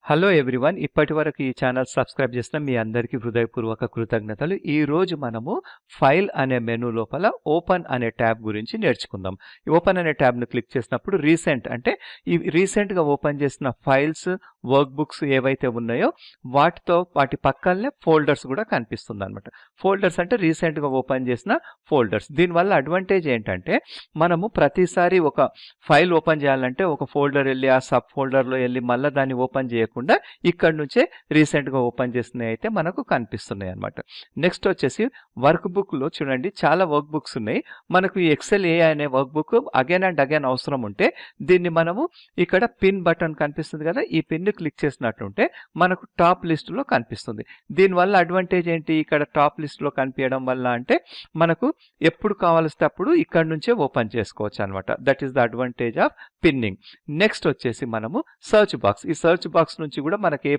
Hello everyone. ఇప్పటివరకు ఈ channel subscribe చేసిన మీ అందరికీ హృదయపూర్వక కృతజ్ఞతలు. ఈరోజు మనము ఫైల్ అనే మెనూ లోపల ఓపెన్ అనే ట్యాబ్ గురించి నేర్చుకుందాం. ఈ ఓపెన్ అనే ట్యాబ్ను క్లిక్ చేసినప్పుడు రీసెంట్ అంటే ఈ రీసెంట్గా ఓపెన్ చేసిన ఫైల్స్, వర్క్ బుక్స్ ఏవైతే ఉన్నాయో వాటి పక్కనే ఫోల్డర్స్ కూడా కనిపిస్తుంది అనమాట. ఫోల్డర్స్ అంటే రీసెంట్గా ఓపెన్ చేసిన ఫోల్డర్స్. దీనివల్ల అడ్వాంటేజ్ ఏంటంటే మనము ప్రతిసారి ఒక ఫైల్ ఓపెన్ చేయాలంటే ఒక ఫోల్డర్ వెళ్ళి ఆ సబ్ ఫోల్డర్లో వెళ్ళి మళ్ళీ దాన్ని ఓపెన్ చేయకుండా ఇక్కడ నుంచే రీసెంట్గా ఓపెన్ చేసినవి అయితే మనకు కనిపిస్తున్నాయి అనమాట. నెక్స్ట్ వచ్చేసి వర్క్ బుక్లో చూడండి, చాలా వర్క్ బుక్స్ ఉన్నాయి. మనకు ఈ ఎక్సెల్ ఏ అనే work book again and again అవసరం ఉంటే దీన్ని మనము ఇక్కడ పిన్ బటన్ కనిపిస్తుంది కదా, ఈ పిన్ క్లిక్ చేసినట్టుంటే మనకు టాప్ లిస్టులో కనిపిస్తుంది. దీనివల్ల అడ్వాంటేజ్ ఏంటి, ఇక్కడ టాప్ లిస్టులో కనిపించడం వల్ల అంటే మనకు ఎప్పుడు కావాల్స్తే అప్పుడు ఇక్కడ నుంచే ఓపెన్ చేసుకోవచ్చు అనమాట. That is the advantage of pinning. Next వచ్చేసి మనము సర్చ్ బాక్స్. ఈ సర్చ్ బాక్స్ నుంచి కూడా మనకి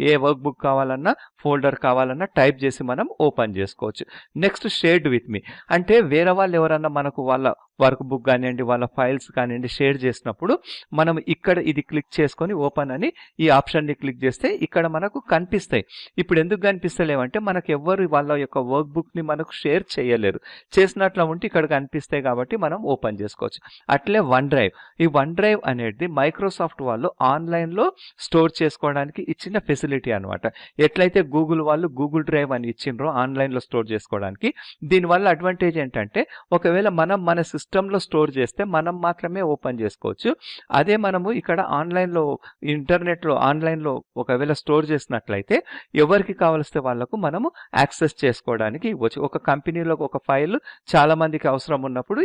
ఏ వర్క్ బుక్ కావాలన్నా, ఫోల్డర్ కావాలన్నా టైప్ చేసి మనం ఓపెన్ చేసుకోవచ్చు. నెక్స్ట్ షేర్డ్ విత్ మీ అంటే వేరే వాళ్ళు ఎవరన్నా మనకు వాళ్ళ వర్క్ బుక్ కానివ్వండి, వాళ్ళ ఫైల్స్ కానివ్వండి షేర్ చేసినప్పుడు మనం ఇక్కడ ఇది క్లిక్ చేసుకొని ఓపెన్ అని ఈ ఆప్షన్ని క్లిక్ చేస్తే ఇక్కడ మనకు కనిపిస్తాయి. ఇప్పుడు ఎందుకు కనిపిస్తలేవంటే మనకు ఎవ్వరు వాళ్ళ యొక్క వర్క్ బుక్ని మనకు షేర్ చేయలేరు. చేసినట్లు ఉంటే ఇక్కడ కనిపిస్తాయి కాబట్టి మనం ఓపెన్ చేసుకోవచ్చు. అట్లే వన్ డ్రైవ్. ఈ వన్ డ్రైవ్ అనేది మైక్రోసాఫ్ట్ వాళ్ళు ఆన్లైన్లో స్టోర్ చేసుకోవడానికి ఇచ్చిన ఫెసిలిటీ అనమాట. ఎట్లయితే గూగుల్ వాళ్ళు గూగుల్ డ్రైవ్ అని ఇచ్చిండ్రో ఆన్లైన్లో స్టోర్ చేసుకోవడానికి, దీనివల్ల అడ్వాంటేజ్ ఏంటంటే ఒకవేళ మనం మన సిస్టంలో స్టోర్ చేస్తే మనం మాత్రమే ఓపెన్ చేసుకోవచ్చు. అదే మనము ఇక్కడ ఆన్లైన్లో ఇంటర్నెట్లో ఆన్లైన్లో ఒకవేళ స్టోర్ చేసినట్లయితే ఎవరికి కావలిస్తే వాళ్ళకు మనము యాక్సెస్ చేసుకోవడానికి ఇవ్వచ్చు. ఒక కంపెనీలో ఒక ఫైల్ చాలా మందికి అవసరం ఉన్నప్పుడు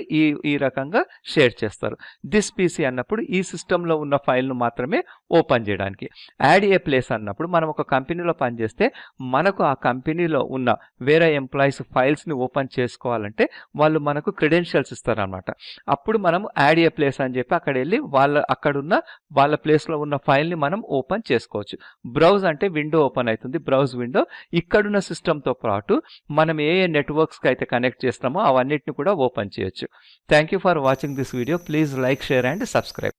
ఈ రకంగా షేర్ చేస్తారు. దిస్ పీసీ అన్నప్పుడు ఈ సిస్టంలో ఉన్న ఫైల్ను మాత్రమే ఓపెన్ చేయడానికి. యాడ్ ఏ ప్లేస్ అన్నప్పుడు మనం ఒక కంపెనీలో పనిచేస్తే మనకు ఆ కంపెనీలో ఉన్న వేరే ఎంప్లాయీస్ ఫైల్స్ని ఓపెన్ చేసుకోవాలంటే వాళ్ళు మనకు క్రెడెన్షియల్స్ ఇస్తారనమాట. అప్పుడు మనం యాడ్ ఏ ప్లేస్ అని చెప్పి అక్కడ వెళ్ళి అక్కడున్న వాళ్ళ ప్లేస్లో ఉన్న ఫైల్ని మనం ఓపెన్ చేసుకోవచ్చు. బ్రౌజ్ అంటే విండో ఓపెన్ అవుతుంది. బ్రౌజ్ విండో ఇక్కడున్న సిస్టంతో పాటు మనం ఏ నెట్వర్క్స్కి అయితే కనెక్ట్ చేస్తామో అవన్నిటిని కూడా ఓపెన్ చేయొచ్చు. Thank you for watching this video. Please like, share and subscribe.